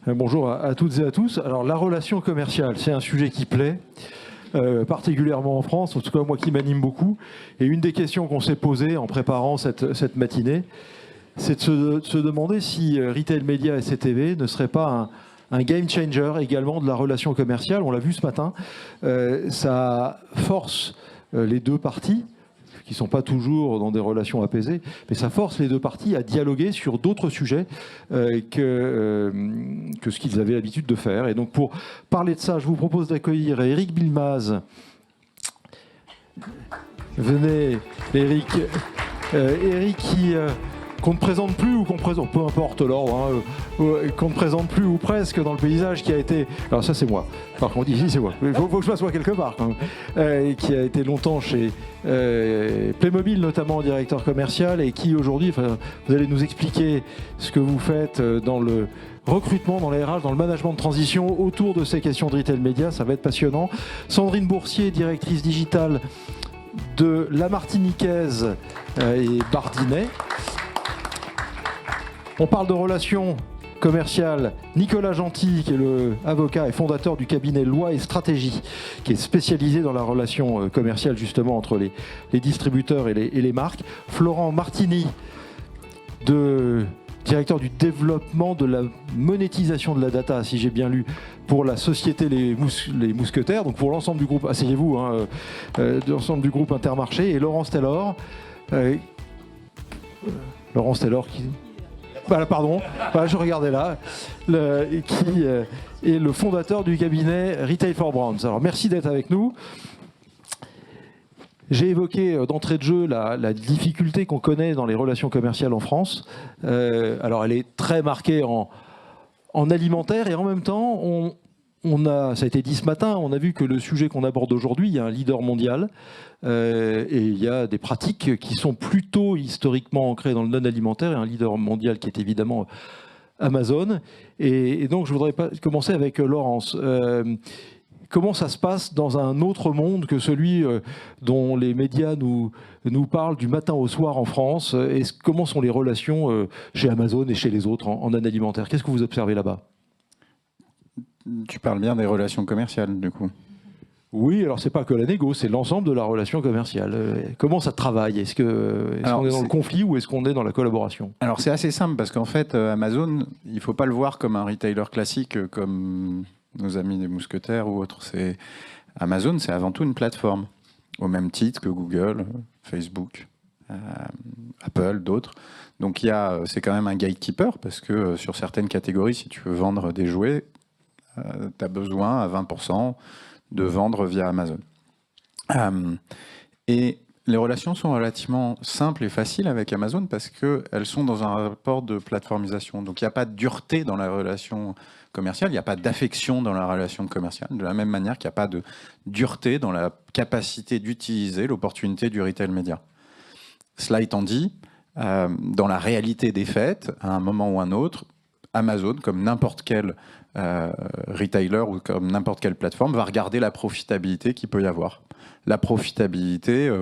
Bonjour à toutes et à tous. Alors la relation commerciale, c'est un sujet qui plaît, particulièrement en France, en tout cas moi qui m'anime beaucoup. Et une des questions qu'on s'est posées en préparant cette matinée, c'est de se demander si Retail Media et CTV ne serait pas un game changer également de la relation commerciale. On l'a vu ce matin, ça force les deux parties, qui ne sont pas toujours dans des relations apaisées, mais ça force les deux parties à dialoguer sur d'autres sujets que ce qu'ils avaient l'habitude de faire. Et donc pour parler de ça, je vous propose d'accueillir Eric Bilmaz. Venez, Eric. Eric qui... qu'on ne présente plus ou qu'on présente, peu importe l'ordre, qu'on ne présente plus ou presque dans le paysage, qui a été, alors ça c'est moi, par contre ici c'est moi, il faut que je fasse moi quelque part, quand même. Qui a été longtemps chez Playmobil, notamment directeur commercial, et qui aujourd'hui, vous allez nous expliquer ce que vous faites dans le recrutement, dans les RH, dans le management de transition autour de ces questions de retail média, ça va être passionnant. Sandrine Boursier, directrice digitale de La Martiniquaise et Bardinet. On parle de relations commerciales. Nicolas Gentil, qui est le avocat et fondateur du cabinet Loi et Stratégie, qui est spécialisé dans la relation commerciale justement entre les distributeurs et les marques. Florent Martini, directeur du développement de la monétisation de la data, si j'ai bien lu, pour la société Les Mousquetaires, donc pour l'ensemble du groupe, asseyez-vous, l'ensemble du groupe Intermarché. Et Laurence Taylor qui... Voilà, pardon, voilà, je regardais là, qui est le fondateur du cabinet Retail for Brands. Alors merci d'être avec nous. J'ai évoqué d'entrée de jeu la difficulté qu'on connaît dans les relations commerciales en France. Alors elle est très marquée en alimentaire, et en même temps, ça a été dit ce matin, on a vu que le sujet qu'on aborde aujourd'hui, il y a un leader mondial, et il y a des pratiques qui sont plutôt historiquement ancrées dans le non-alimentaire, et un leader mondial qui est évidemment Amazon. Et donc je voudrais commencer avec Laurence. Comment ça se passe dans un autre monde que celui dont les médias nous parlent du matin au soir en France, et comment sont les relations chez Amazon et chez les autres en non-alimentaire? Qu'est-ce que vous observez là-bas? Tu parles bien des relations commerciales, du coup. Oui, alors c'est pas que la négo, c'est l'ensemble de la relation commerciale. Comment ça travaille? Est-ce qu'on est dans le conflit ou est-ce qu'on est dans la collaboration? Alors c'est assez simple, parce qu'en fait, Amazon, il ne faut pas le voir comme un retailer classique, comme nos amis des Mousquetaires ou autres. Amazon, c'est avant tout une plateforme, au même titre que Google, Facebook, Apple, d'autres. Donc c'est quand même un gatekeeper, parce que sur certaines catégories, si tu veux vendre des jouets, tu as besoin à 20% de vendre via Amazon. Et les relations sont relativement simples et faciles avec Amazon parce qu'elles sont dans un rapport de plateformisation. Donc il n'y a pas de dureté dans la relation commerciale, il n'y a pas d'affection dans la relation commerciale, de la même manière qu'il n'y a pas de dureté dans la capacité d'utiliser l'opportunité du retail média. Cela étant dit, dans la réalité des faits, à un moment ou un autre, Amazon, comme n'importe quel retailer ou comme n'importe quelle plateforme, va regarder la profitabilité qu'il peut y avoir. La profitabilité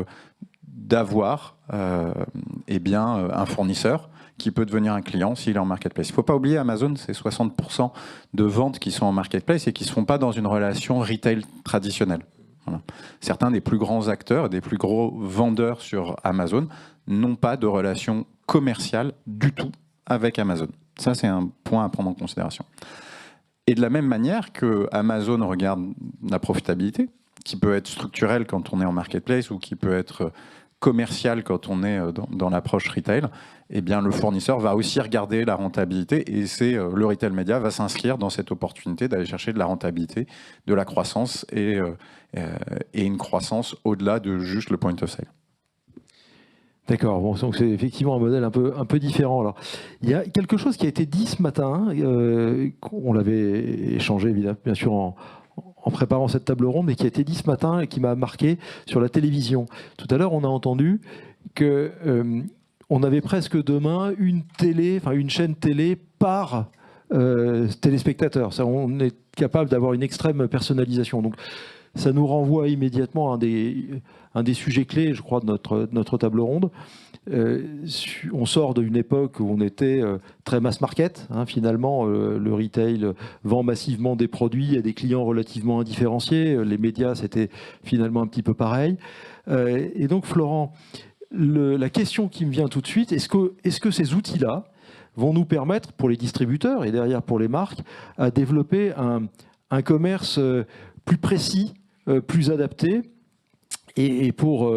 d'avoir un fournisseur qui peut devenir un client s'il est en marketplace. Il ne faut pas oublier, Amazon, c'est 60% de ventes qui sont en marketplace et qui ne se font pas dans une relation retail traditionnelle. Voilà. Certains des plus grands acteurs, des plus gros vendeurs sur Amazon n'ont pas de relation commerciale du tout avec Amazon. Ça, c'est un point à prendre en considération. Et de la même manière que Amazon regarde la profitabilité, qui peut être structurelle quand on est en marketplace ou qui peut être commerciale quand on est dans l'approche retail, eh bien le fournisseur va aussi regarder la rentabilité, et le retail média va s'inscrire dans cette opportunité d'aller chercher de la rentabilité, de la croissance et une croissance au-delà de juste le point of sale. D'accord, bon, donc c'est effectivement un modèle un peu différent. Alors, il y a quelque chose qui a été dit ce matin, on l'avait échangé bien sûr en préparant cette table ronde, mais qui a été dit ce matin et qui m'a marqué sur la télévision. Tout à l'heure, on a entendu que on avait presque demain une chaîne télé par téléspectateur. Ça, on est capable d'avoir une extrême personnalisation. Donc, ça nous renvoie immédiatement à un des sujets clés, je crois, de notre table ronde. On sort d'une époque où on était très mass market. Finalement, le retail vend massivement des produits à des clients relativement indifférenciés. Les médias, c'était finalement un petit peu pareil. Et donc, Florent, la question qui me vient tout de suite, est-ce que ces outils-là vont nous permettre, pour les distributeurs et derrière pour les marques, à développer un commerce plus précis, plus adapté? Et pour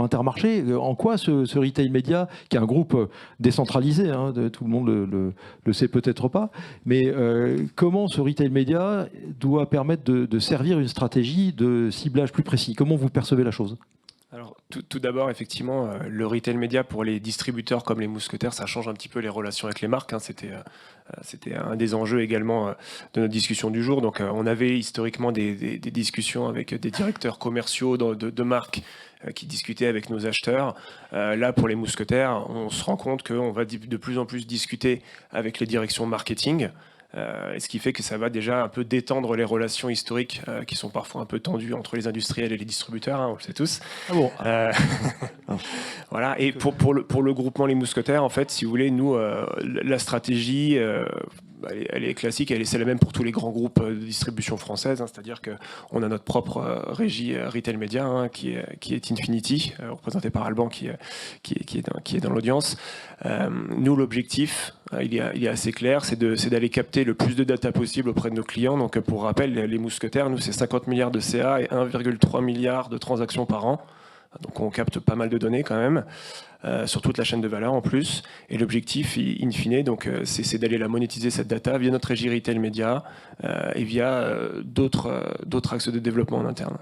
Intermarché, en quoi ce retail média, qui est un groupe décentralisé, tout le monde le sait peut-être pas, mais comment ce retail média doit permettre de servir une stratégie de ciblage plus précis? Comment vous percevez la chose? Alors, tout d'abord, effectivement, le retail média pour les distributeurs comme les mousquetaires, ça change un petit peu les relations avec les marques. C'était un des enjeux également de notre discussion du jour. Donc, on avait historiquement des discussions avec des directeurs commerciaux de marques qui discutaient avec nos acheteurs. Là, pour les mousquetaires, on se rend compte qu'on va de plus en plus discuter avec les directions marketing. Et ce qui fait que ça va déjà un peu détendre les relations historiques qui sont parfois un peu tendues entre les industriels et les distributeurs, on le sait tous. Ah bon. Voilà. Et pour le groupement Les Mousquetaires, en fait, si vous voulez, nous, la stratégie, elle est classique, c'est la même pour tous les grands groupes de distribution française, c'est-à-dire qu'on a notre propre régie retail média qui est Infinity, représentée par Alban qui est dans l'audience. Nous, l'objectif, il est assez clair, c'est d'aller capter le plus de data possible auprès de nos clients. Donc, pour rappel, les mousquetaires, nous, c'est 50 milliards de CA et 1,3 milliard de transactions par an. Donc, on capte pas mal de données quand même, sur toute la chaîne de valeur en plus. Et l'objectif, in fine, donc, c'est d'aller la monétiser, cette data, via notre régie retail média et via d'autres axes de développement en interne.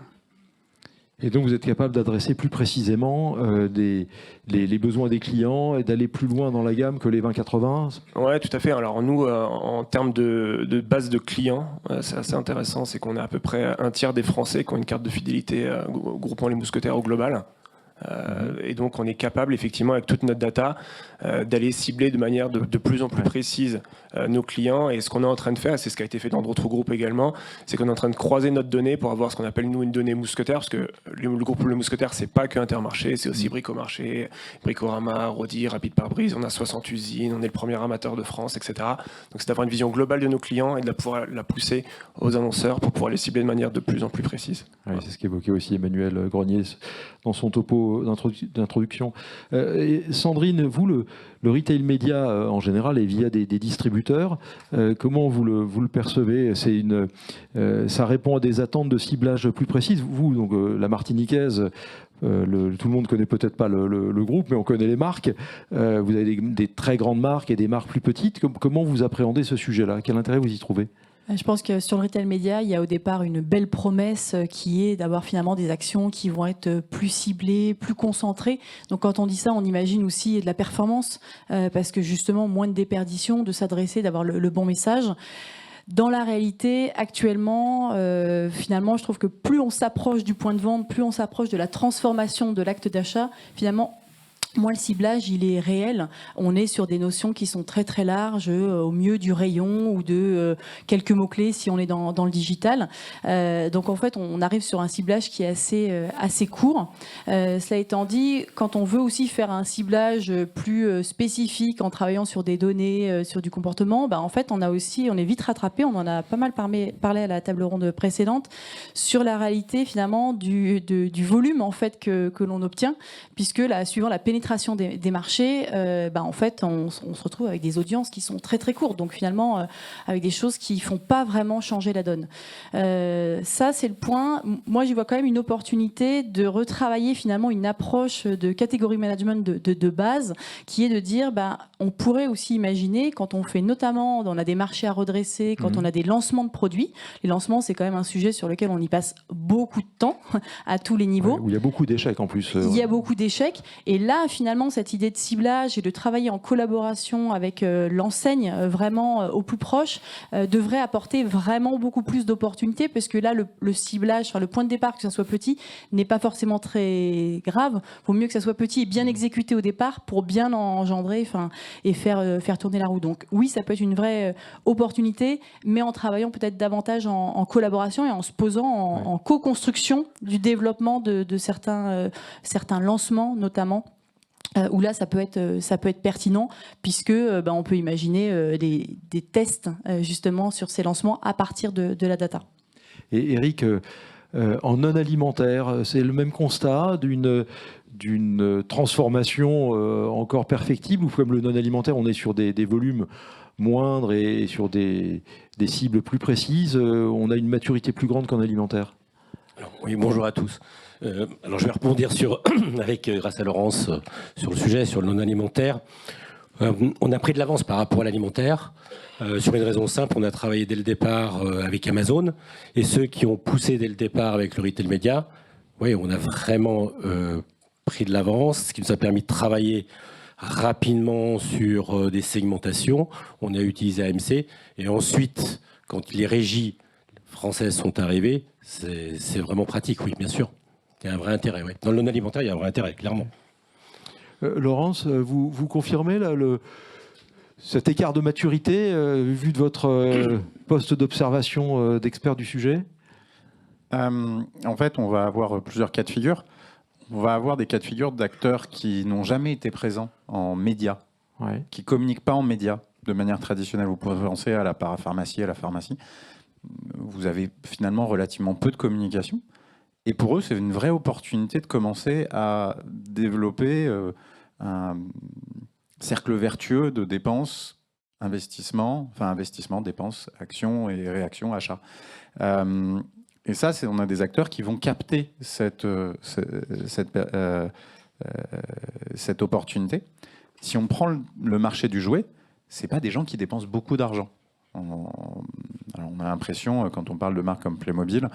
Et donc, vous êtes capable d'adresser plus précisément les besoins des clients et d'aller plus loin dans la gamme que les 20-80 ? Oui, tout à fait. Alors, nous, en termes de base de clients, c'est assez intéressant. C'est qu'on a à peu près un tiers des Français qui ont une carte de fidélité groupant les mousquetaires au global. Et donc, on est capable, effectivement, avec toute notre data, d'aller cibler de manière de plus en plus précise nos clients. Et ce qu'on est en train de faire, et c'est ce qui a été fait dans d'autres groupes également, c'est qu'on est en train de croiser notre donnée pour avoir ce qu'on appelle, nous, une donnée mousquetaire, parce que le groupe Le Mousquetaire, c'est pas que Intermarché, c'est aussi Bricomarché, Bricorama, Rodi, Rapide Pare-Brise. On a 60 usines, on est le premier amateur de France, etc. Donc, c'est d'avoir une vision globale de nos clients et de pouvoir la pousser aux annonceurs pour pouvoir les cibler de manière de plus en plus précise. Oui, c'est ce qu'évoquait aussi Emmanuel Grenier dans son topo d'introduction. Sandrine, vous, le retail média en général et via des distributeurs, comment vous le percevez? Ça répond à des attentes de ciblage plus précises. Vous, donc la Martiniquaise, tout le monde ne connaît peut-être pas le groupe, mais on connaît les marques. Vous avez des très grandes marques et des marques plus petites. Comment vous appréhendez ce sujet-là? Quel intérêt vous y trouvez? Je pense que sur le retail média, il y a au départ une belle promesse qui est d'avoir finalement des actions qui vont être plus ciblées, plus concentrées. Donc quand on dit ça, on imagine aussi de la performance, parce que justement, moins de déperdition, de s'adresser, d'avoir le bon message. Dans la réalité, actuellement, finalement, je trouve que plus on s'approche du point de vente, plus on s'approche de la transformation de l'acte d'achat, finalement, moins le ciblage, il est réel. On est sur des notions qui sont très très larges, au mieux du rayon ou de quelques mots-clés si on est dans le digital. Donc en fait, on arrive sur un ciblage qui est assez court. Cela étant dit, quand on veut aussi faire un ciblage plus spécifique en travaillant sur des données, sur du comportement, en fait, on est vite rattrapé. On en a pas mal parlé à la table ronde précédente sur la réalité finalement du volume en fait que l'on obtient, puisque là, suivant la pénétration des marchés, en fait, on se retrouve avec des audiences qui sont très très courtes, donc finalement avec des choses qui font pas vraiment changer la donne. Ça, c'est le point. Moi, j'y vois quand même une opportunité de retravailler finalement une approche de catégorie management de base, qui est de dire, on pourrait aussi imaginer, quand on fait notamment, on a des marchés à redresser, quand on a des lancements de produits. Les lancements, c'est quand même un sujet sur lequel on y passe beaucoup de temps à tous les niveaux. Où il y a beaucoup d'échecs en plus. Il y a beaucoup d'échecs, et là, finalement, cette idée de ciblage et de travailler en collaboration avec l'enseigne vraiment au plus proche devrait apporter vraiment beaucoup plus d'opportunités, parce que là, le ciblage, enfin, le point de départ, que ça soit petit, n'est pas forcément très grave. Il vaut mieux que ça soit petit et bien exécuté au départ pour bien engendrer et faire tourner la roue. Donc oui, ça peut être une vraie opportunité, mais en travaillant peut-être davantage en collaboration et en se posant en co-construction du développement de certains lancements notamment. Où là, ça peut être pertinent, puisque on peut imaginer des tests justement sur ces lancements à partir de la data. Et Eric, en non alimentaire, c'est le même constat d'une transformation encore perfectible, ou comme le non alimentaire, on est sur des volumes moindres et sur des cibles plus précises, on a une maturité plus grande qu'en alimentaire? Alors, oui, bonjour à tous. Alors je vais rebondir grâce à Laurence sur le sujet, sur le non alimentaire. On a pris de l'avance par rapport à l'alimentaire. Sur une raison simple, on a travaillé dès le départ avec Amazon, et ceux qui ont poussé dès le départ avec le retail média, oui, on a vraiment pris de l'avance, ce qui nous a permis de travailler rapidement sur des segmentations. On a utilisé AMC, et ensuite, quand les régies françaises sont arrivées, c'est vraiment pratique, oui, bien sûr. Il y a un vrai intérêt, oui. Dans le non-alimentaire, il y a un vrai intérêt, clairement. Laurence, vous confirmez là, cet écart de maturité vu de votre poste d'observation d'expert du sujet? En fait, on va avoir plusieurs cas de figure. On va avoir des cas de figure d'acteurs qui n'ont jamais été présents en médias, qui ne communiquent pas en médias de manière traditionnelle. Vous pouvez penser à la parapharmacie, à la pharmacie. Vous avez finalement relativement peu de communication. Et pour eux, c'est une vraie opportunité de commencer à développer un cercle vertueux de dépenses, investissement, dépenses, actions et réactions, achats. Et ça, on a des acteurs qui vont capter cette opportunité. Si on prend le marché du jouet, ce n'est pas des gens qui dépensent beaucoup d'argent. Alors on a l'impression, quand on parle de marques comme Playmobil,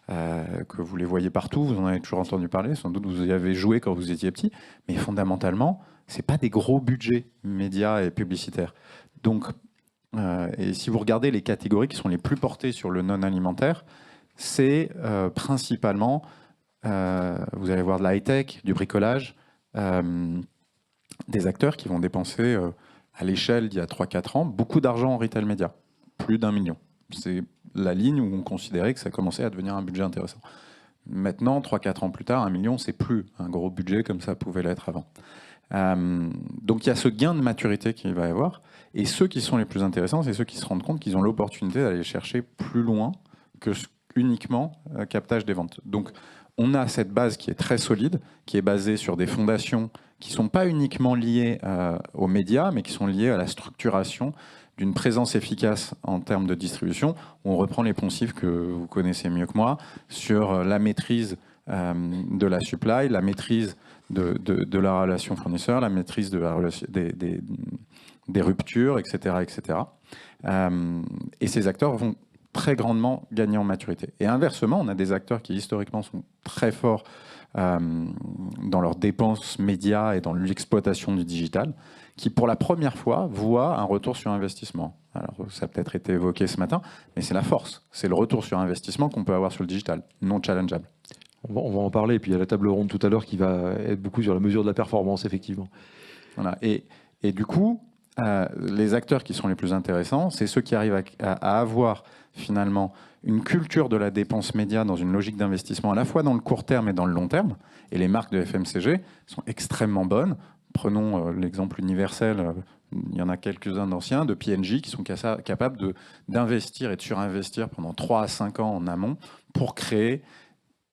que vous les voyez partout, vous en avez toujours entendu parler, sans doute vous y avez joué quand vous étiez petit, mais fondamentalement, ce n'est pas des gros budgets médias et publicitaires. Donc, et si vous regardez les catégories qui sont les plus portées sur le non-alimentaire, c'est principalement, vous allez voir de la high-tech, du bricolage, des acteurs qui vont dépenser à l'échelle d'il y a 3-4 ans beaucoup d'argent en retail média, plus d'1 million. C'est la ligne où on considérait que ça commençait à devenir un budget intéressant. Maintenant, 3-4 ans plus tard, 1 million, c'est plus un gros budget comme ça pouvait l'être avant. Donc il y a ce gain de maturité qu'il va y avoir. Et ceux qui sont les plus intéressants, c'est ceux qui se rendent compte qu'ils ont l'opportunité d'aller chercher plus loin que uniquement captage des ventes. Donc on a cette base qui est très solide, qui est basée sur des fondations qui ne sont pas uniquement liées aux médias, mais qui sont liées à la structuration d'une présence efficace en termes de distribution. On reprend les poncifs que vous connaissez mieux que moi sur la maîtrise de la supply, la maîtrise de la relation fournisseur, la maîtrise de la relation, des ruptures, etc. etc. Et ces acteurs vont très grandement gagner en maturité. Et inversement, on a des acteurs qui historiquement sont très forts dans leurs dépenses médias et dans l'exploitation du digital, qui pour la première fois voient un retour sur investissement. Alors ça a peut-être été évoqué ce matin, mais c'est la force. C'est le retour sur investissement qu'on peut avoir sur le digital, non challengeable. On va en parler, et puis il y a la table ronde tout à l'heure qui va être beaucoup sur la mesure de la performance, effectivement. Voilà. Et du coup, les acteurs qui sont les plus intéressants, c'est ceux qui arrivent à avoir finalement une culture de la dépense média dans une logique d'investissement à la fois dans le court terme et dans le long terme. Et les marques de FMCG sont extrêmement bonnes. Prenons l'exemple universel, il y en a quelques-uns d'anciens, de P&G, qui sont capables d'investir et de surinvestir pendant 3 à 5 ans en amont pour créer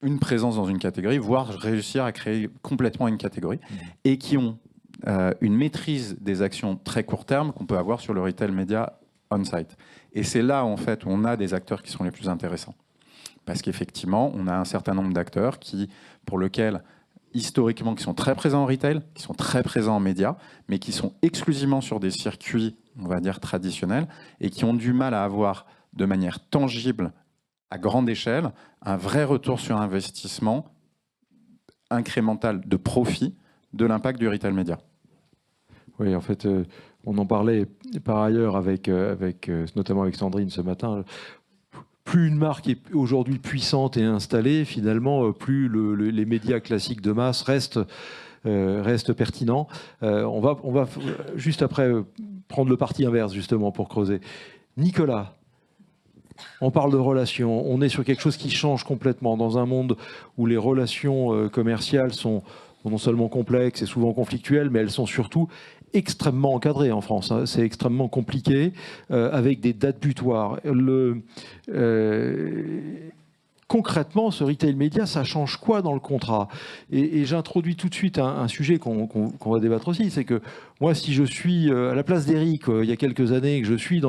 une présence dans une catégorie, voire réussir à créer complètement une catégorie, et qui ont une maîtrise des actions très court terme qu'on peut avoir sur le retail média on-site. Et c'est là, en fait, où on a des acteurs qui sont les plus intéressants. Parce qu'effectivement, on a un certain nombre d'acteurs pour lesquels, historiquement, qui sont très présents en retail, qui sont très présents en médias, mais qui sont exclusivement sur des circuits, on va dire, traditionnels, et qui ont du mal à avoir, de manière tangible, à grande échelle, un vrai retour sur investissement incrémental de profit de l'impact du retail média. Oui, en fait, on en parlait par ailleurs notamment avec Sandrine ce matin. Plus une marque est aujourd'hui puissante et installée, finalement, plus les médias classiques de masse restent pertinents. On va juste après prendre le parti inverse, justement, pour creuser. Nicolas, on parle de relations. On est sur quelque chose qui change complètement dans un monde où les relations commerciales sont non seulement complexes et souvent conflictuelles, mais elles sont surtout extrêmement encadrées en France. Hein. C'est extrêmement compliqué, avec des dates butoirs. Concrètement, ce retail média, ça change quoi dans le contrat? Et j'introduis tout de suite un sujet qu'on va débattre aussi, c'est que moi, si je suis à la place d'Éric, il y a quelques années, que je suis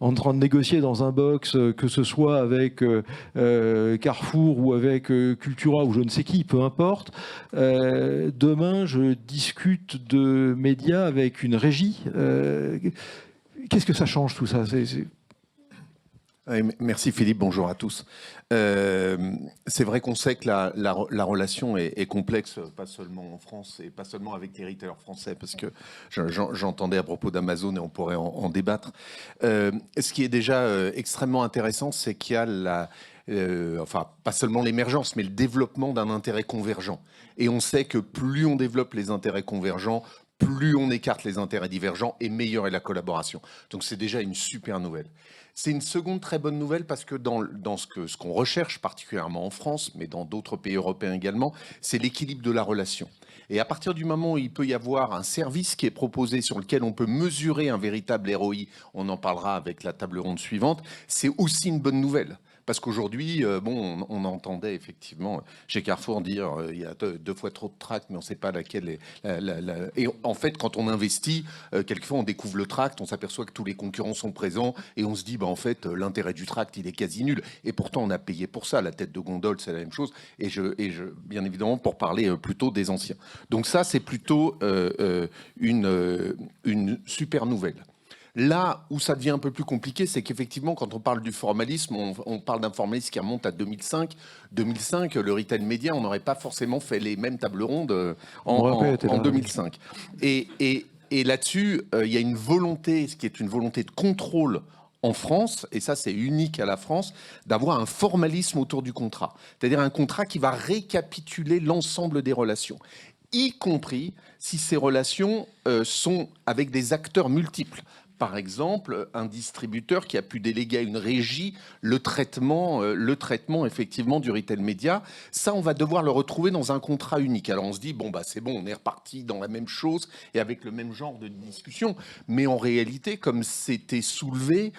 en train de négocier dans un box, que ce soit avec Carrefour ou avec Cultura ou je ne sais qui, peu importe. Demain, je discute de médias avec une régie. Qu'est-ce que ça change tout ça? Merci Philippe, bonjour à tous. C'est vrai qu'on sait que la relation est complexe, pas seulement en France et pas seulement avec les retailers français, parce que j'entendais à propos d'Amazon et on pourrait en débattre. Ce qui est déjà extrêmement intéressant, c'est qu'il y a enfin, pas seulement l'émergence, mais le développement d'un intérêt convergent. Et on sait que plus on développe les intérêts convergents, plus on écarte les intérêts divergents et meilleure est la collaboration. Donc c'est déjà une super nouvelle. C'est une seconde très bonne nouvelle parce que dans ce qu'on recherche particulièrement en France, mais dans d'autres pays européens également, c'est l'équilibre de la relation. Et à partir du moment où il peut y avoir un service qui est proposé sur lequel on peut mesurer un véritable ROI, on en parlera avec la table ronde suivante, c'est aussi une bonne nouvelle. Parce qu'aujourd'hui, on entendait effectivement chez Carrefour dire il y a deux fois trop de tracts, mais on ne sait pas laquelle est Et en fait, quand on investit, quelquefois on découvre le tract, on s'aperçoit que tous les concurrents sont présents et on se dit en fait l'intérêt du tract il est quasi nul. Et pourtant on a payé pour ça. La tête de gondole c'est la même chose. Et bien évidemment pour parler plutôt des anciens. Donc ça c'est plutôt une super nouvelle. Là où ça devient un peu plus compliqué, c'est qu'effectivement, quand on parle du formalisme, on parle d'un formalisme qui remonte à 2005. 2005, le retail média, on n'aurait pas forcément fait les mêmes tables rondes en 2005. Et là-dessus, il y a une volonté, ce qui est une volonté de contrôle en France, et ça c'est unique à la France, d'avoir un formalisme autour du contrat. C'est-à-dire un contrat qui va récapituler l'ensemble des relations, y compris si ces relations sont avec des acteurs multiples. Par exemple, un distributeur qui a pu déléguer à une régie le traitement effectivement du retail média, ça on va devoir le retrouver dans un contrat unique. Alors on se dit c'est bon, on est reparti dans la même chose et avec le même genre de discussion. Mais en réalité, comme c'était soulevé,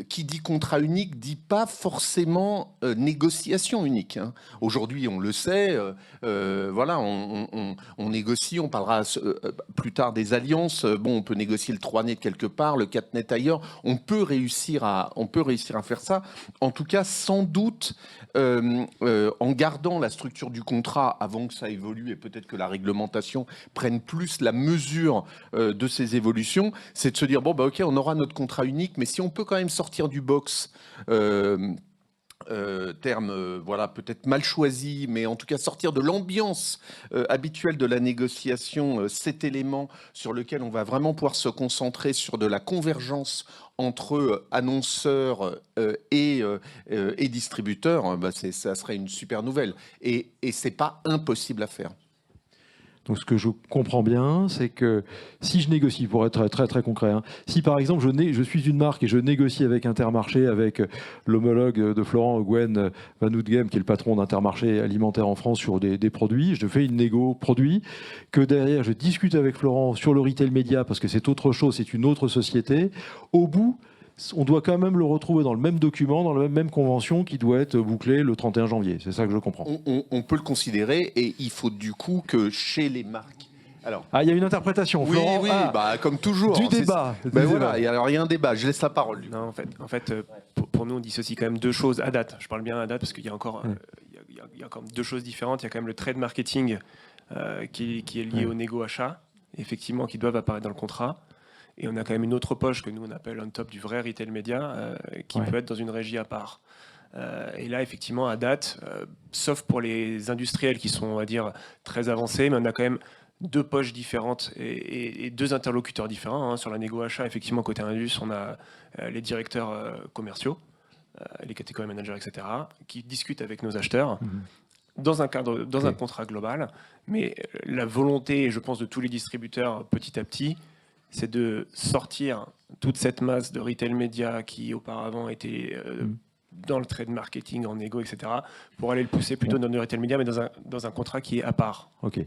qui dit contrat unique dit pas forcément négociation unique. Hein. Aujourd'hui, on le sait, voilà, on négocie, on parlera plus tard des alliances. On peut négocier le 3net quelque part, le 4net ailleurs, on peut réussir à faire ça. En tout cas, sans doute, en gardant la structure du contrat avant que ça évolue et peut-être que la réglementation prenne plus la mesure de ces évolutions, c'est de se dire ok, on aura notre contrat unique, mais si on peut quand même sortir du box. Terme peut-être mal choisi, mais en tout cas sortir de l'ambiance habituelle de la négociation, cet élément sur lequel on va vraiment pouvoir se concentrer sur de la convergence entre annonceurs et distributeurs, ça serait une super nouvelle. Et c'est pas impossible à faire. Donc ce que je comprends bien, c'est que si je négocie, pour être très très concret, hein, si par exemple je suis une marque et je négocie avec Intermarché, avec l'homologue de Florent, Gwen Van Houtgem, qui est le patron d'Intermarché alimentaire en France sur des produits, je fais une négo produit, que derrière je discute avec Florent sur le retail média parce que c'est autre chose, c'est une autre société, au bout, on doit quand même le retrouver dans le même document, dans la même convention qui doit être bouclée le 31 janvier. C'est ça que je comprends. On peut le considérer et il faut du coup que chez les marques... Alors, il y a une interprétation, Florent. Oui, comme toujours. Du débat. Voilà, alors il y a un débat, je laisse la parole. Non, en fait pour nous, on dissocie quand même deux choses à date. Je parle bien à date parce qu'il y a encore il y a quand même deux choses différentes. Il y a quand même le trade marketing qui est lié au négo achat, effectivement, qui doivent apparaître dans le contrat. Et on a quand même une autre poche que nous, on appelle on top du vrai retail média, qui peut être dans une régie à part. Et là, effectivement, à date, sauf pour les industriels qui sont, on va dire, très avancés, mais on a quand même deux poches différentes et deux interlocuteurs différents. Sur la négo achat, effectivement, côté Indus, on a les directeurs commerciaux, les catégories managers, etc., qui discutent avec nos acheteurs dans un cadre, dans un contrat global. Mais la volonté, je pense, de tous les distributeurs petit à petit, c'est de sortir toute cette masse de retail média qui auparavant était dans le trade marketing, en négo, etc., pour aller le pousser plutôt dans le retail média, mais dans un contrat qui est à part. Ok.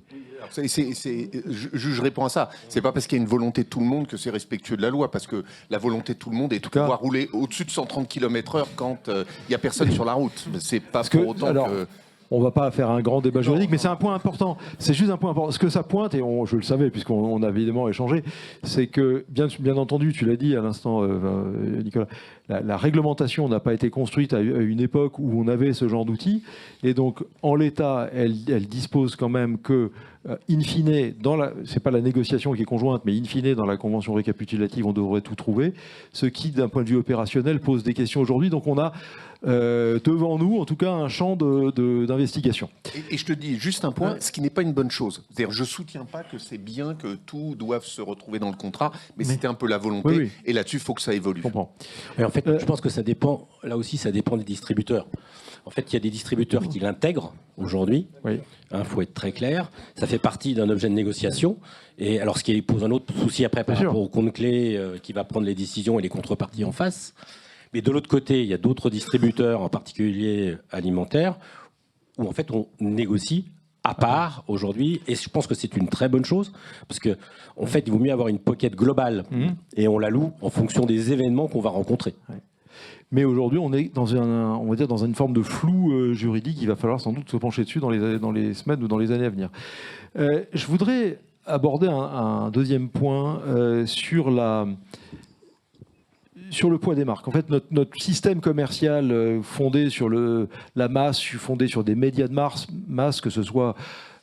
Je réponds à ça. C'est pas parce qu'il y a une volonté de tout le monde que c'est respectueux de la loi, parce que la volonté de tout le monde est de pouvoir rouler au-dessus de 130 km/h quand il n'y a personne sur la route. C'est pas pour autant que... On ne va pas faire un grand débat juridique, mais c'est un point important. C'est juste un point important. Ce que ça pointe, et je le savais puisqu'on a évidemment échangé, c'est que, bien entendu, tu l'as dit à l'instant, Nicolas, la réglementation n'a pas été construite à une époque où on avait ce genre d'outils. Et donc, en l'état, elle dispose quand même que, in fine, c'est pas la négociation qui est conjointe, mais in fine, dans la convention récapitulative, on devrait tout trouver. Ce qui, d'un point de vue opérationnel, pose des questions aujourd'hui. Donc, on a devant nous, en tout cas, un champ d'investigation. Et je te dis juste un point, ce qui n'est pas une bonne chose. C'est-à-dire, je ne soutiens pas que c'est bien que tout doive se retrouver dans le contrat, mais c'était un peu la volonté, oui. Et là-dessus, il faut que ça évolue. Je comprends. Et en fait, je pense que ça dépend, là aussi, ça dépend des distributeurs. En fait, il y a des distributeurs qui l'intègrent aujourd'hui. Oui. Faut être très clair. Ça fait partie d'un objet de négociation. Et alors, ce qui pose un autre souci après par rapport au compte clé qui va prendre les décisions et les contreparties en face. Mais de l'autre côté, il y a d'autres distributeurs, en particulier alimentaires, où en fait on négocie à part aujourd'hui. Et je pense que c'est une très bonne chose, parce que en fait, il vaut mieux avoir une pocket globale et on la loue en fonction des événements qu'on va rencontrer. Mais aujourd'hui, on est dans dans une forme de flou juridique. Il va falloir sans doute se pencher dessus dans les semaines ou dans les années à venir. Je voudrais aborder un deuxième point sur le poids des marques. En fait, notre système commercial fondé sur la masse, fondé sur des médias de masse, que ce soit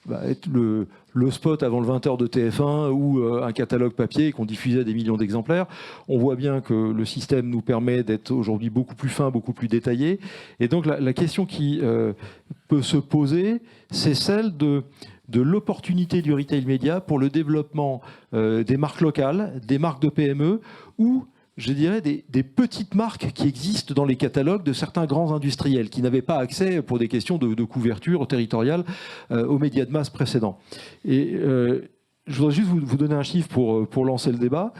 le spot avant le 20h de TF1 ou un catalogue papier qu'on diffusait à des millions d'exemplaires, on voit bien que le système nous permet d'être aujourd'hui beaucoup plus fin, beaucoup plus détaillé. Et donc la question qui peut se poser, c'est celle de l'opportunité du retail média pour le développement des marques locales, des marques de PME ou je dirais, des petites marques qui existent dans les catalogues de certains grands industriels qui n'avaient pas accès, pour des questions de couverture territoriale, aux médias de masse précédents. Et je voudrais juste vous donner un chiffre pour lancer le débat,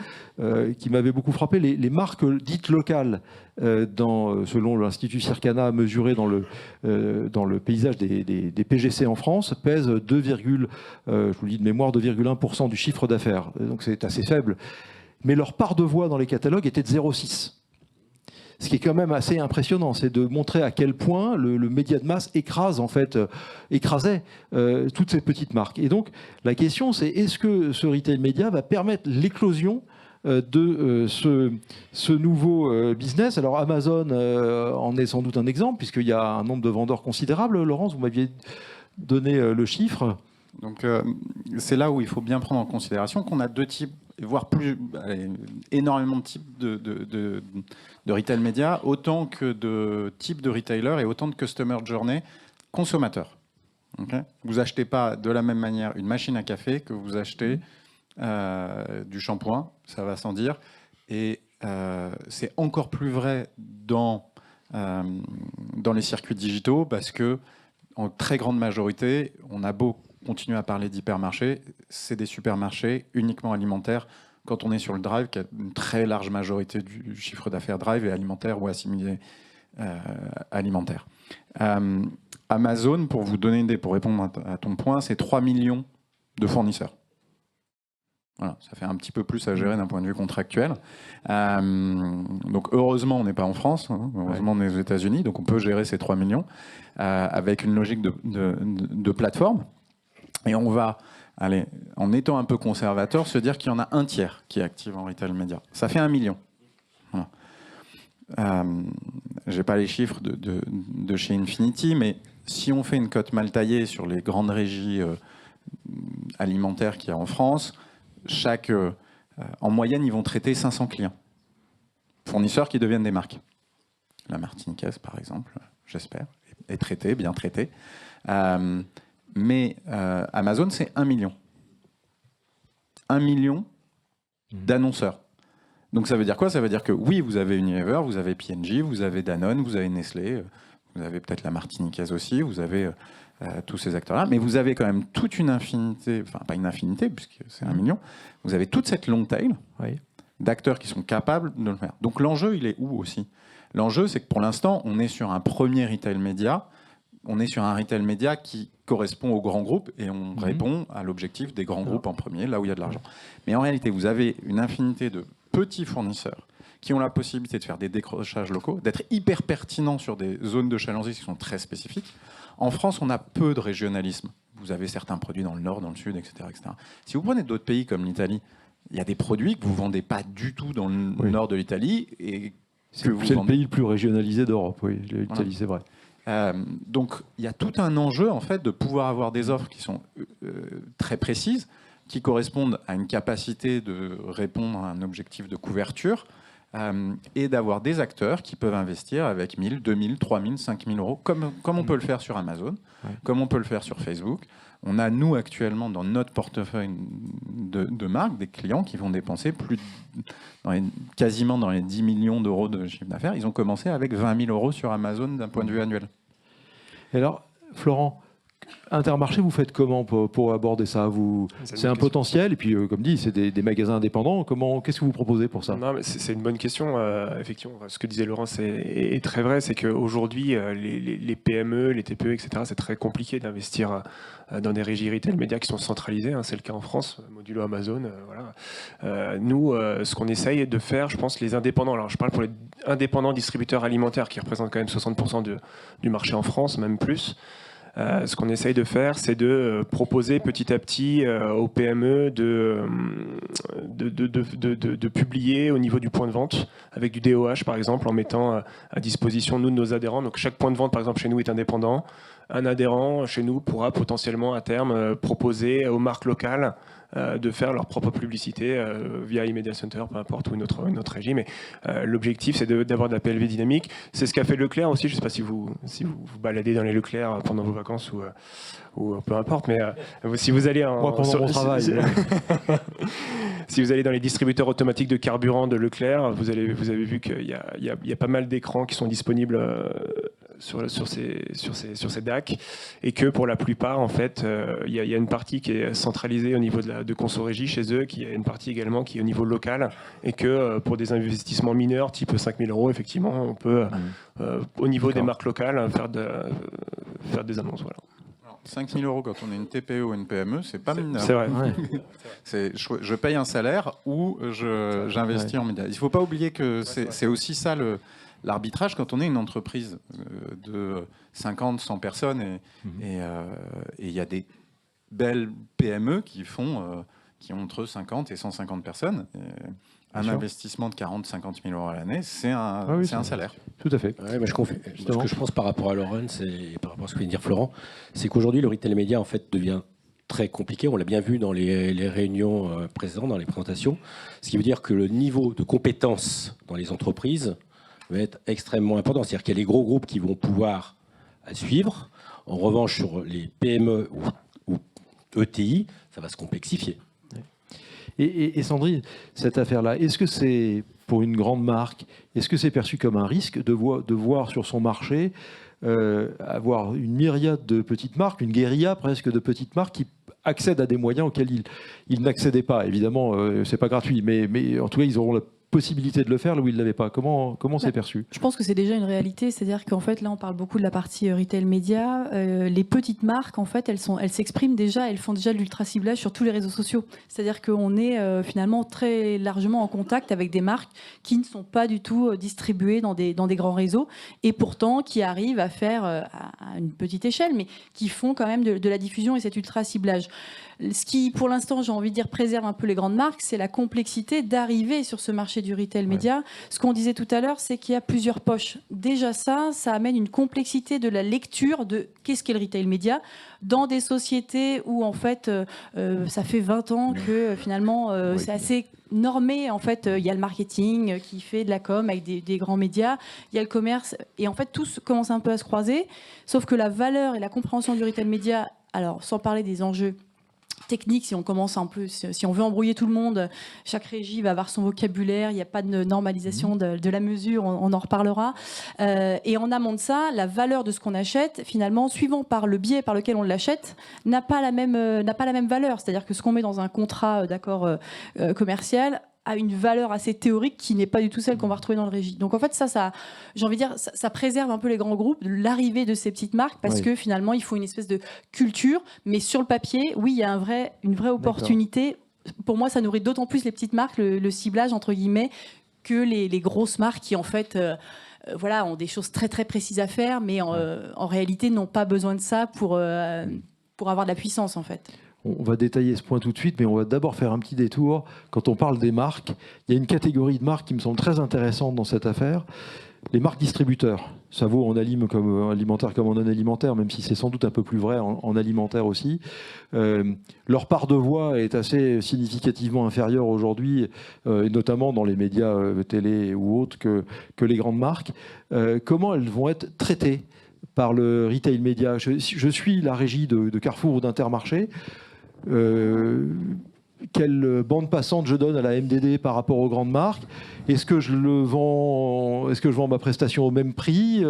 qui m'avait beaucoup frappé. Les marques dites locales, selon l'Institut Circana, mesurées dans le paysage des PGC en France, pèsent je vous le dis de mémoire, 2,1% du chiffre d'affaires. Donc c'est assez faible. Mais leur part de voix dans les catalogues était de 0,6. Ce qui est quand même assez impressionnant, c'est de montrer à quel point le média de masse écrasait toutes ces petites marques. Et donc, la question, c'est est-ce que ce retail média va permettre l'éclosion de ce nouveau business? Alors, Amazon en est sans doute un exemple, puisqu'il y a un nombre de vendeurs considérable. Laurence, vous m'aviez donné le chiffre. Donc, c'est là où il faut bien prendre en considération qu'on a deux types, voire énormément de types de retail média, autant que de types de retailers et autant de customer journey consommateurs. Okay, vous achetez pas de la même manière une machine à café que vous achetez du shampoing, ça va sans dire. Et c'est encore plus vrai dans les circuits digitaux parce que en très grande majorité, on a beau continuer à parler d'hypermarchés, c'est des supermarchés uniquement alimentaires quand on est sur le drive, qui a une très large majorité du chiffre d'affaires drive et alimentaire ou assimilé alimentaire. Amazon, pour vous donner une idée, pour répondre à ton point, c'est 3 millions de fournisseurs. Voilà, ça fait un petit peu plus à gérer d'un point de vue contractuel. Donc heureusement, on n'est pas en France, hein, heureusement on est aux États-Unis, donc on peut gérer ces 3 millions avec une logique de plateforme. Et on va, en étant un peu conservateur, se dire qu'il y en a un tiers qui est actif en retail média. Ça fait 1 million. Voilà. Je n'ai pas les chiffres de chez Infinity, mais si on fait une cote mal taillée sur les grandes régies alimentaires qu'il y a en France, en moyenne, ils vont traiter 500 clients. Fournisseurs qui deviennent des marques. la martiniquaise par exemple, j'espère, est traitée, bien traitée. Mais Amazon, c'est 1 million. 1 million d'annonceurs. Donc ça veut dire quoi? Ça veut dire que oui, vous avez Unilever, vous avez P&G, vous avez Danone, vous avez Nestlé, vous avez peut-être la martiniquaise aussi, vous avez tous ces acteurs-là, mais vous avez quand même toute une infinité, enfin pas une infinité, puisque c'est 1 million, vous avez toute cette long tail d'acteurs qui sont capables de le faire. Donc l'enjeu, il est où aussi? L'enjeu, c'est que pour l'instant, on est sur un premier retail média, on est sur un retail média qui correspond aux grands groupes et on répond à l'objectif des grands groupes en premier, là où il y a de l'argent. Mais en réalité, vous avez une infinité de petits fournisseurs qui ont la possibilité de faire des décrochages locaux, d'être hyper pertinents sur des zones de chalandise qui sont très spécifiques. En France, on a peu de régionalisme. Vous avez certains produits dans le nord, dans le sud, etc. etc. Si vous prenez d'autres pays comme l'Italie, il y a des produits que vous ne vendez pas du tout dans le nord de l'Italie. C'est le pays le plus régionalisé d'Europe, oui, l'Italie, c'est vrai. Donc il y a tout un enjeu en fait de pouvoir avoir des offres qui sont très précises, qui correspondent à une capacité de répondre à un objectif de couverture et d'avoir des acteurs qui peuvent investir avec 1 000, 2 000, 3 000, 5 000 euros, comme on peut le faire sur Amazon, comme on peut le faire sur Facebook. On a, nous, actuellement, dans notre portefeuille de marques, des clients qui vont dépenser quasiment dans les 10 millions d'euros de chiffre d'affaires. Ils ont commencé avec 20 000 euros sur Amazon d'un point de vue annuel. Et alors, Florent, Intermarché, vous faites comment pour aborder ça? C'est un potentiel, et puis comme dit, c'est des magasins indépendants. Qu'est-ce que vous proposez pour ça? Non, mais c'est une bonne question. Effectivement, ce que disait Laurence est très vrai, c'est qu'aujourd'hui, les PME, les TPE, etc., c'est très compliqué d'investir dans des régies retail médias qui sont centralisées. C'est le cas en France, modulo Amazon. Voilà. Nous, ce qu'on essaye de faire, je pense, les indépendants. Alors, je parle pour les indépendants distributeurs alimentaires qui représentent quand même 60% du marché en France, même plus. Ce qu'on essaye de faire, c'est de proposer petit à petit aux PME de publier au niveau du point de vente, avec du DOH par exemple, en mettant à disposition nous de nos adhérents. Donc chaque point de vente par exemple chez nous est indépendant. Un adhérent chez nous pourra potentiellement à terme proposer aux marques locales de faire leur propre publicité via eMedia Center, peu importe, ou une autre régie. Mais l'objectif, c'est d'avoir de la PLV dynamique. C'est ce qu'a fait Leclerc aussi. Je ne sais pas si vous baladez dans les Leclerc pendant vos vacances ou peu importe, mais si vous allez moi, pendant mon travail. Si vous allez dans les distributeurs automatiques de carburant de Leclerc, vous avez vu qu'il y a pas mal d'écrans qui sont disponibles sur ces DAC, et que pour la plupart, en fait, il y a une partie qui est centralisée au niveau de Conso-Régie chez eux, qui a une partie également qui est au niveau local, et que pour des investissements mineurs, type 5 000 euros, effectivement, on peut, au niveau des marques locales, faire des annonces. Voilà. 5 000 euros quand on est une TPE ou une PME, c'est pas mineur. C'est vrai. Je paye un salaire ou j'investis en médias. Il ne faut pas oublier que c'est aussi ça l'arbitrage quand on est une entreprise de 50, 100 personnes et il y a des belles PME qui ont entre 50 et 150 personnes. Un investissement de 40, 50 000 euros à l'année, c'est un salaire. Tout à fait. Ouais, mais je confie. Ce que je pense par rapport à Laurence et par rapport à ce que vient de dire Florent, c'est qu'aujourd'hui, le retail média en fait, devient très compliqué. On l'a bien vu dans les réunions précédentes, dans les présentations. Ce qui veut dire que le niveau de compétence dans les entreprises va être extrêmement important. C'est-à-dire qu'il y a les gros groupes qui vont pouvoir suivre. En revanche, sur les PME ou ETI, ça va se complexifier. Et Sandrine, cette affaire-là, est-ce que c'est, pour une grande marque, est-ce que c'est perçu comme un risque de voir sur son marché avoir une myriade de petites marques, une guérilla presque de petites marques qui accèdent à des moyens auxquels ils n'accédaient pas? Évidemment, c'est pas gratuit, mais en tout cas, ils auront la possibilité de le faire là où ils ne l'avaient pas. Comment c'est perçu? Je pense que c'est déjà une réalité, c'est-à-dire qu'en fait là on parle beaucoup de la partie retail média, les petites marques en fait elles s'expriment déjà, elles font déjà de l'ultra ciblage sur tous les réseaux sociaux, c'est-à-dire qu'on est finalement très largement en contact avec des marques qui ne sont pas du tout distribuées dans des grands réseaux et pourtant qui arrivent à faire à une petite échelle mais qui font quand même de la diffusion et cet ultra ciblage. Ce qui, pour l'instant, j'ai envie de dire, préserve un peu les grandes marques, c'est la complexité d'arriver sur ce marché du retail média. Ce qu'on disait tout à l'heure, c'est qu'il y a plusieurs poches. Déjà ça amène une complexité de la lecture de qu'est-ce qu'est le retail média dans des sociétés où, en fait, ça fait 20 ans que, finalement, c'est assez normé. En fait, il y a le marketing qui fait de la com avec des grands médias, il y a le commerce, et en fait, tout commence un peu à se croiser, sauf que la valeur et la compréhension du retail média, alors sans parler des enjeux technique, si on commence un peu, si on veut embrouiller tout le monde, chaque régie va avoir son vocabulaire, il n'y a pas de normalisation de la mesure, on en reparlera. Et en amont de ça, la valeur de ce qu'on achète, finalement, suivant par le biais par lequel on l'achète, n'a pas la même valeur. C'est-à-dire que ce qu'on met dans un contrat d'accord commercial a une valeur assez théorique qui n'est pas du tout celle qu'on va retrouver dans le régie. Donc en fait, j'ai envie de dire, ça préserve un peu les grands groupes de l'arrivée de ces petites marques parce que finalement, il faut une espèce de culture. Mais sur le papier, oui, il y a une vraie opportunité. Pour moi, ça nourrit d'autant plus les petites marques, le ciblage, entre guillemets, que les grosses marques qui, en fait, ont des choses très, très précises à faire, mais en réalité, n'ont pas besoin de ça pour avoir de la puissance, en fait. On va détailler ce point tout de suite, mais on va d'abord faire un petit détour. Quand on parle des marques, il y a une catégorie de marques qui me semble très intéressante dans cette affaire. Les marques distributeurs. Ça vaut en alimentaire comme en non alimentaire, même si c'est sans doute un peu plus vrai en alimentaire aussi. Leur part de voix est assez significativement inférieure aujourd'hui, et notamment dans les médias télé ou autres, que les grandes marques. Comment elles vont être traitées par le retail média? Je suis la régie de Carrefour ou d'Intermarché. Quelle bande passante je donne à la MDD par rapport aux grandes marques? Est-ce que je vends ma prestation au même prix?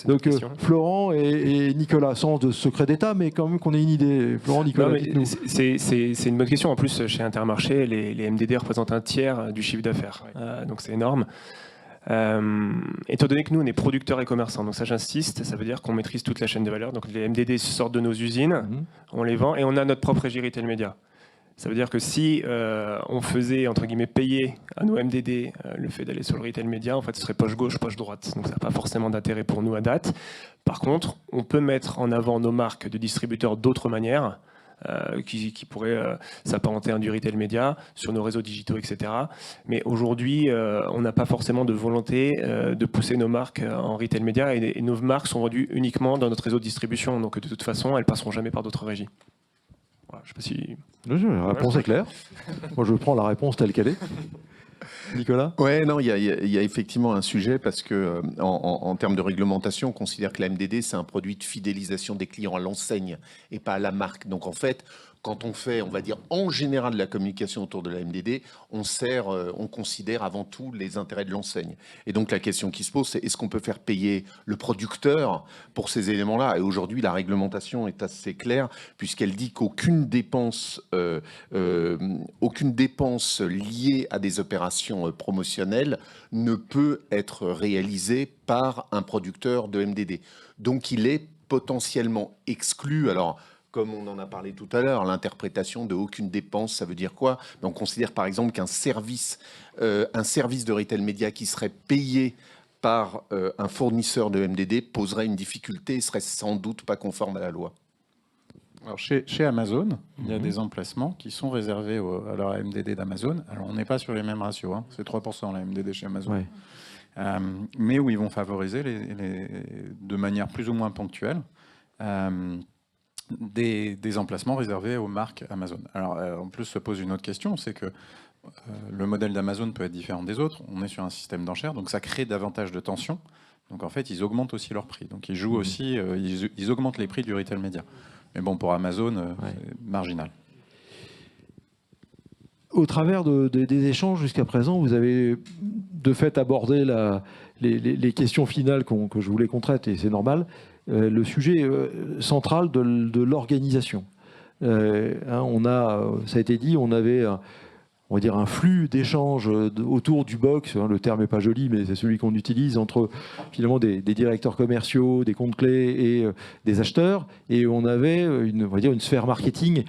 Donc Florent et Nicolas, sans de secret d'État, mais quand même qu'on ait une idée. Florent, Nicolas, c'est une bonne question. En plus, chez Intermarché, les MDD représentent un tiers du chiffre d'affaires. Donc c'est énorme. Étant donné que nous on est producteurs et commerçants, donc ça j'insiste, ça veut dire qu'on maîtrise toute la chaîne de valeur. Donc les MDD sortent de nos usines, on les vend et on a notre propre régie retail média. Ça veut dire que si on faisait entre guillemets payer à nos MDD le fait d'aller sur le retail média, en fait ce serait poche gauche, poche droite. Donc ça n'a pas forcément d'intérêt pour nous à date. Par contre, on peut mettre en avant nos marques de distributeurs d'autres manières. Qui pourraient s'apparenter à du retail média sur nos réseaux digitaux, etc. Mais aujourd'hui, on n'a pas forcément de volonté de pousser nos marques en retail média et nos marques sont vendues uniquement dans notre réseau de distribution. Donc de toute façon, elles passeront jamais par d'autres régies. Voilà, je sais pas si... La réponse est claire. Moi, je prends la réponse telle qu'elle est. Nicolas ? Ouais, non, il y a effectivement un sujet parce que en termes de réglementation, on considère que la MDD, c'est un produit de fidélisation des clients à l'enseigne et pas à la marque. Donc en fait, quand on fait, on va dire, en général de la communication autour de la MDD, on considère avant tout les intérêts de l'enseigne. Et donc la question qui se pose, c'est est-ce qu'on peut faire payer le producteur pour ces éléments-là? Et aujourd'hui, la réglementation est assez claire puisqu'elle dit qu'aucune dépense liée à des opérations promotionnelles ne peut être réalisée par un producteur de MDD. Donc il est potentiellement exclu. Alors, comme on en a parlé tout à l'heure, l'interprétation de aucune dépense, ça veut dire quoi? On considère par exemple qu'un service de retail média qui serait payé par un fournisseur de MDD poserait une difficulté et serait sans doute pas conforme à la loi. Alors chez Amazon, il y a des emplacements qui sont réservés à leur MDD d'Amazon. Alors on n'est pas sur les mêmes ratios, hein. C'est 3% la MDD chez Amazon. Ouais. Mais où ils vont favoriser de manière plus ou moins ponctuelle des emplacements réservés aux marques Amazon. Alors, en plus, se pose une autre question, c'est que le modèle d'Amazon peut être différent des autres. On est sur un système d'enchères, donc ça crée davantage de tension. Donc, en fait, ils augmentent aussi leur prix. Donc, ils jouent aussi, ils augmentent les prix du retail média. Mais bon, pour Amazon, c'est marginal. Au travers des échanges jusqu'à présent, vous avez de fait abordé les questions finales que je voulais qu'on traite, et c'est normal. Le sujet central de l'organisation. Ça a été dit, on avait on va dire un flux d'échanges autour du box, le terme n'est pas joli, mais c'est celui qu'on utilise, entre finalement des directeurs commerciaux, des comptes clés et des acheteurs. Et on avait une sphère marketing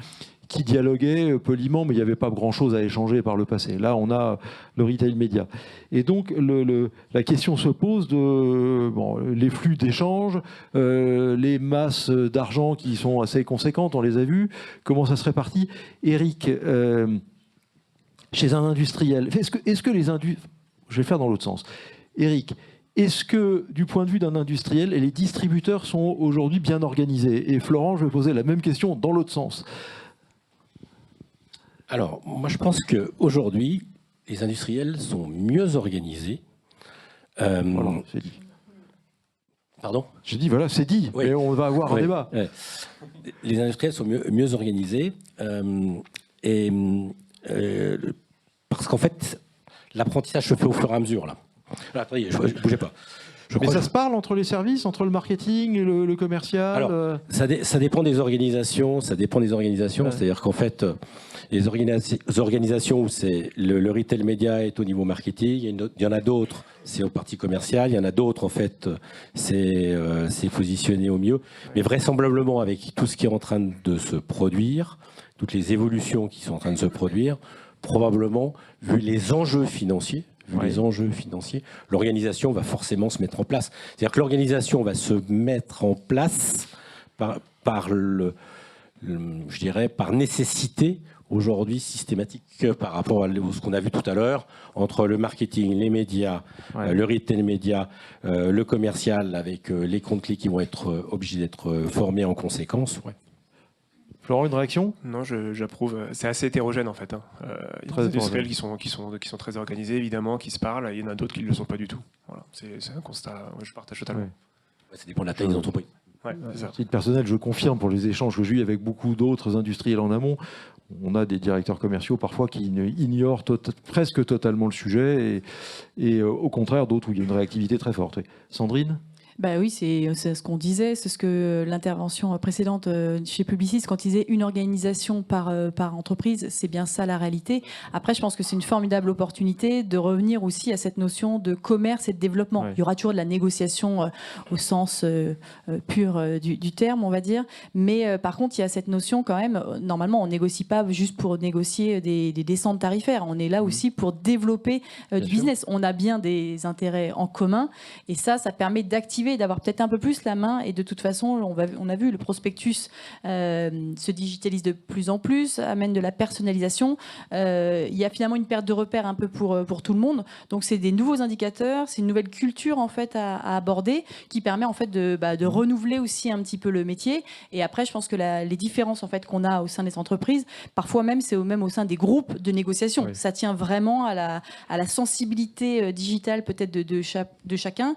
qui dialoguaient poliment, mais il n'y avait pas grand-chose à échanger par le passé. Là, on a le retail média. Et donc, la question se pose de les flux d'échange, les masses d'argent qui sont assez conséquentes, on les a vues, comment ça se répartit. Eric, chez un industriel, est-ce que les industriels... Je vais faire dans l'autre sens. Eric, est-ce que, du point de vue d'un industriel, les distributeurs sont aujourd'hui bien organisés? Et Florent, je vais poser la même question dans l'autre sens. Alors, moi, je pense qu'aujourd'hui, les industriels sont mieux organisés. Voilà, c'est dit. Pardon? J'ai dit, voilà, c'est dit, Oui. mais on va avoir un débat. Les industriels sont mieux organisés. Parce qu'en fait, l'apprentissage se fait au fur et à mesure, là. Là, attendez, bougez pas. Mais ça se parle entre les services, entre le marketing et le commercial? Alors, ça dépend des organisations. Ça dépend des organisations. Ouais. C'est-à-dire qu'en fait, les organisations où le retail média est au niveau marketing, il y en a d'autres, c'est au parti commercial. Il y en a d'autres, en fait, c'est positionné au mieux. Mais vraisemblablement, avec tout ce qui est en train de se produire, toutes les évolutions qui sont en train de se produire, probablement, vu les enjeux financiers, l'organisation va forcément se mettre en place. C'est-à-dire que l'organisation va se mettre en place par nécessité aujourd'hui systématique par rapport à ce qu'on a vu tout à l'heure entre le marketing, les médias, le retail média, le commercial avec les comptes clés qui vont être obligés d'être formés en conséquence. Ouais. Florent, une réaction? Non, j'approuve. C'est assez hétérogène en fait. Il y a des industriels qui sont très organisés, évidemment, qui se parlent. Il y en a d'autres qui ne le sont pas du tout. Voilà. C'est un constat. Je partage totalement. Ouais, ça dépend de la taille des entreprises. Ouais, c'est À ça. titre personnel, je confirme pour les échanges que j'ai eu avec beaucoup d'autres industriels en amont. On a des directeurs commerciaux parfois qui ignorent presque totalement le sujet et au contraire d'autres où il y a une réactivité très forte. Sandrine? Bah oui, c'est ce qu'on disait, c'est ce que l'intervention précédente chez Publicis, quand il disait une organisation par entreprise, c'est bien ça la réalité. Après, je pense que c'est une formidable opportunité de revenir aussi à cette notion de commerce et de développement. Ouais. Il y aura toujours de la négociation au sens pur du terme, on va dire. Mais par contre, il y a cette notion quand même, normalement, on ne négocie pas juste pour négocier des descentes tarifaires. On est là aussi pour développer du business. On a bien des intérêts en commun et ça permet d'activer, d'avoir peut-être un peu plus la main. Et de toute façon, on a vu, le prospectus se digitalise de plus en plus, amène de la personnalisation. Il y a finalement une perte de repères un peu pour tout le monde. Donc, c'est des nouveaux indicateurs, c'est une nouvelle culture en fait à aborder qui permet en fait de renouveler aussi un petit peu le métier. Et après, je pense que les différences en fait qu'on a au sein des entreprises, parfois même, c'est même au sein des groupes de négociation. Oui. Ça tient vraiment à la sensibilité digitale peut-être de chacun.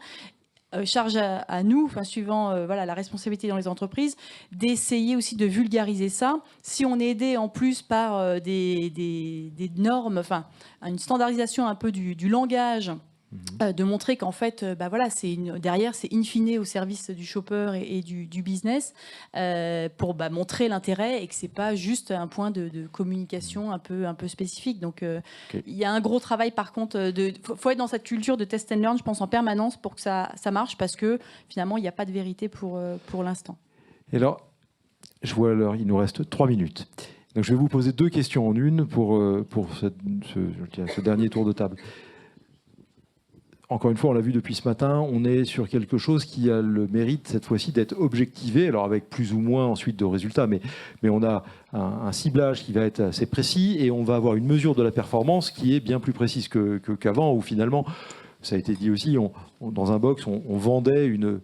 Charge à nous, suivant la responsabilité dans les entreprises, d'essayer aussi de vulgariser ça. Si on est aidé en plus par des normes, une standardisation un peu du langage, de montrer qu'en fait, derrière, c'est in fine au service du shopper et du business pour montrer l'intérêt et que c'est pas juste un point de communication un peu spécifique. Donc, il y a un gros travail par contre. Faut être dans cette culture de test and learn, je pense, en permanence pour que ça marche parce que finalement, il n'y a pas de vérité pour l'instant. Et alors, je vois l'heure, il nous reste 3 minutes. Donc, je vais vous poser 2 questions en une pour ce dernier tour de table. Encore une fois, on l'a vu depuis ce matin, on est sur quelque chose qui a le mérite, cette fois-ci, d'être objectivé, alors avec plus ou moins ensuite de résultats, mais on a un ciblage qui va être assez précis et on va avoir une mesure de la performance qui est bien plus précise qu'avant, où finalement, ça a été dit aussi, dans un box, on vendait une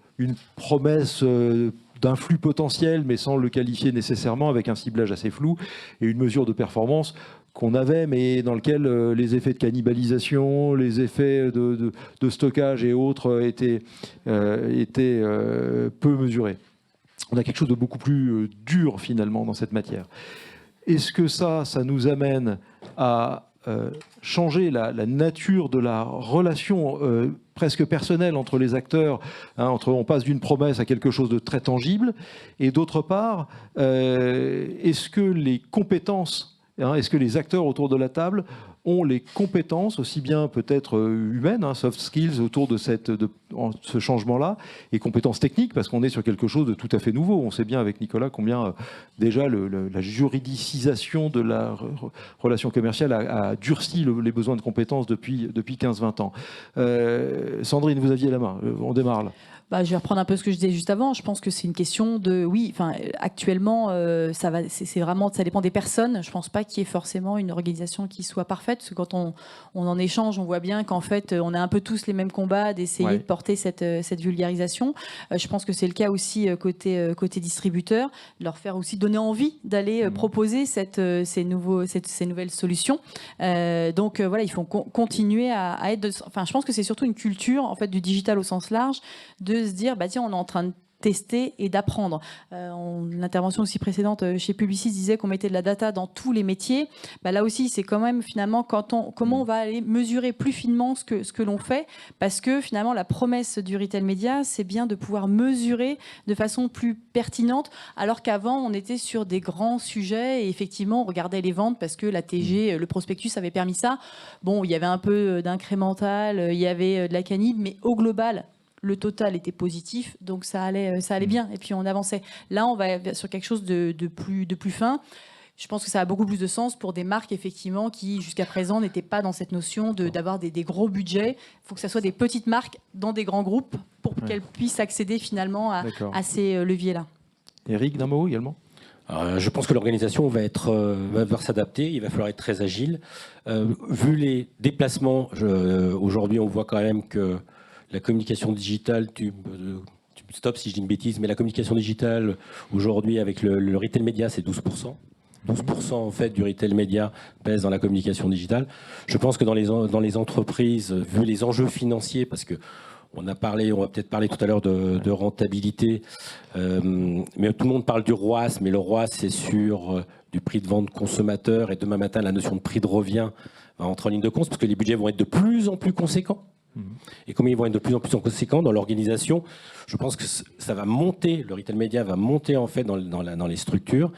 promesse d'un flux potentiel, mais sans le qualifier nécessairement, avec un ciblage assez flou, et une mesure de performance qu'on avait, mais dans lequel les effets de cannibalisation, les effets de stockage et autres étaient peu mesurés. On a quelque chose de beaucoup plus dur, finalement, dans cette matière. Est-ce que ça nous amène à changer la nature de la relation presque personnelle entre les acteurs, on passe d'une promesse à quelque chose de très tangible, et d'autre part, est-ce que les compétences, est-ce que les acteurs autour de la table ont les compétences, aussi bien peut-être humaines, soft skills, autour de ce changement-là, et compétences techniques, parce qu'on est sur quelque chose de tout à fait nouveau. On sait bien avec Nicolas combien déjà la juridicisation de la relation commerciale a durci les besoins de compétences depuis 15-20 ans. Sandrine, vous aviez la main. On démarre là. Je vais reprendre un peu ce que je disais juste avant. Je pense que c'est une question de, oui, actuellement, c'est vraiment, ça dépend des personnes. Je pense pas qu'il y ait forcément une organisation qui soit parfaite, parce que quand on en échange, on voit bien qu'en fait, on a un peu tous les mêmes combats d'essayer de porter cette vulgarisation. Je pense que c'est le cas aussi côté distributeur, de leur faire aussi donner envie d'aller proposer ces nouvelles solutions. Donc voilà, il faut continuer à être. Je pense que c'est surtout une culture en fait du digital au sens large, de se dire, tiens, on est en train de tester et d'apprendre. L'intervention aussi précédente chez Publicis disait qu'on mettait de la data dans tous les métiers. Là aussi, c'est quand même finalement comment on va aller mesurer plus finement ce que l'on fait, parce que finalement la promesse du retail média, c'est bien de pouvoir mesurer de façon plus pertinente, alors qu'avant on était sur des grands sujets et effectivement on regardait les ventes parce que la TG, le prospectus avait permis ça. Bon, il y avait un peu d'incrémental, il y avait de la canib, mais au global, le total était positif, donc ça allait bien, et puis on avançait. Là, on va sur quelque chose de plus fin. Je pense que ça a beaucoup plus de sens pour des marques, effectivement, qui, jusqu'à présent, n'étaient pas dans cette notion d'avoir des gros budgets. Il faut que ça soit des petites marques dans des grands groupes pour qu'elles puissent accéder, finalement, à ces leviers-là. Eric, d'un mot également ? Je pense que l'organisation va devoir s'adapter, il va falloir être très agile. Vu les déplacements, aujourd'hui, on voit quand même que la communication digitale, tu me stop si je dis une bêtise, mais la communication digitale, aujourd'hui, avec le retail média, c'est 12%. 12% en fait du retail média pèse dans la communication digitale. Je pense que dans les entreprises, vu les enjeux financiers, parce que on va peut-être parler tout à l'heure de rentabilité, mais tout le monde parle du ROAS, mais le ROAS c'est sur du prix de vente consommateur, et demain matin la notion de prix de revient va entrer en ligne de compte, parce que les budgets vont être de plus en plus conséquents. Et comme ils vont être de plus en plus conséquents dans l'organisation, je pense que ça va monter, le retail média va monter en fait dans les structures.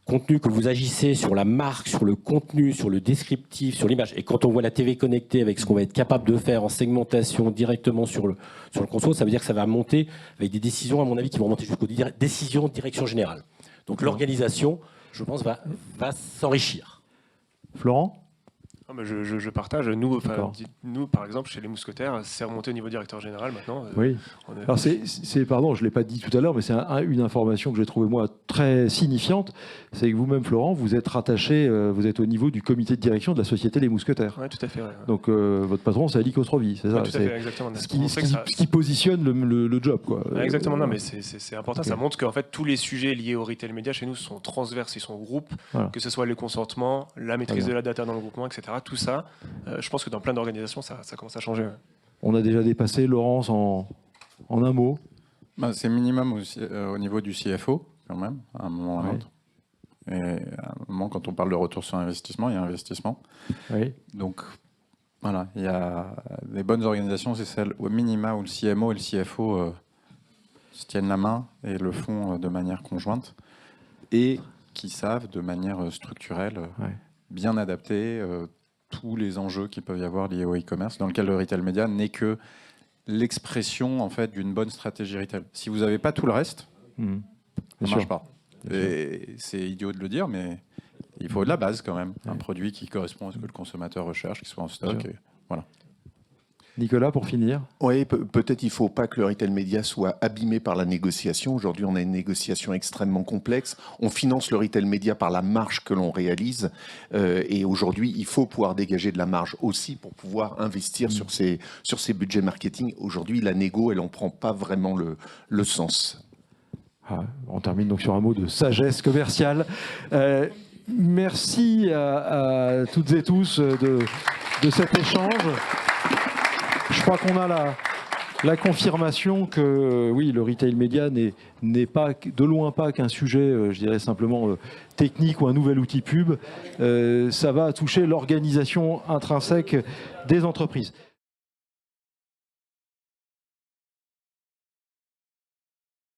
Compte tenu que vous agissez sur la marque, sur le contenu, sur le descriptif, sur l'image, et quand on voit la TV connectée avec ce qu'on va être capable de faire en segmentation directement sur le conso, ça veut dire que ça va monter avec des décisions, à mon avis, qui vont monter jusqu'aux décisions de direction générale. Donc l'organisation, je pense, va s'enrichir. Florent ? Je partage. Nous, par exemple, chez les Mousquetaires, c'est remonté au niveau directeur général maintenant. Oui. Alors pardon, je ne l'ai pas dit tout à l'heure, mais c'est une information que j'ai trouvée moi très signifiante. C'est que vous-même, Florent, vous êtes rattaché, vous êtes au niveau du comité de direction de la société Les Mousquetaires. Oui, tout à fait. Ouais. Donc votre patron, c'est Ali Khosrovi, c'est ça. Tout à fait, exactement. Ce qui positionne le job, quoi. Exactement. Non, mais c'est important. Okay. Ça montre qu'en fait tous les sujets liés au retail média chez nous sont transverses, ils sont groupes, que ce soit le consentement, la maîtrise de la data dans le groupement, etc. Tout ça, je pense que dans plein d'organisations, ça commence à changer. Ouais. On a déjà dépassé, Laurence, en un mot. C'est minimum aussi, au niveau du CFO, quand même, à un moment ou à un autre. Et à un moment, quand on parle de retour sur investissement, il y a investissement. Oui. Donc, voilà, il y a des bonnes organisations, c'est celles au minima où le CMO et le CFO se tiennent la main et le font de manière conjointe, et qui savent de manière structurelle bien adapter tous les enjeux qui peuvent y avoir liés au e-commerce, dans lequel le retail média n'est que l'expression en fait d'une bonne stratégie retail. Si vous n'avez pas tout le reste, ça ne marche pas. Et c'est idiot de le dire, mais il faut de la base quand même. Un produit qui correspond à ce que le consommateur recherche, qui soit en stock. Et voilà. Nicolas, pour finir. Oui, peut-être il ne faut pas que le retail média soit abîmé par la négociation. Aujourd'hui, on a une négociation extrêmement complexe. On finance le retail média par la marge que l'on réalise. Et aujourd'hui, il faut pouvoir dégager de la marge aussi pour pouvoir investir sur ces budgets marketing. Aujourd'hui, la négo, elle n'en prend pas vraiment le sens. On termine donc sur un mot de sagesse commerciale. Merci à toutes et tous de cet échange. Je crois qu'on a la confirmation que oui, le retail média n'est pas de loin pas qu'un sujet, je dirais simplement technique ou un nouvel outil pub. Ça va toucher l'organisation intrinsèque des entreprises.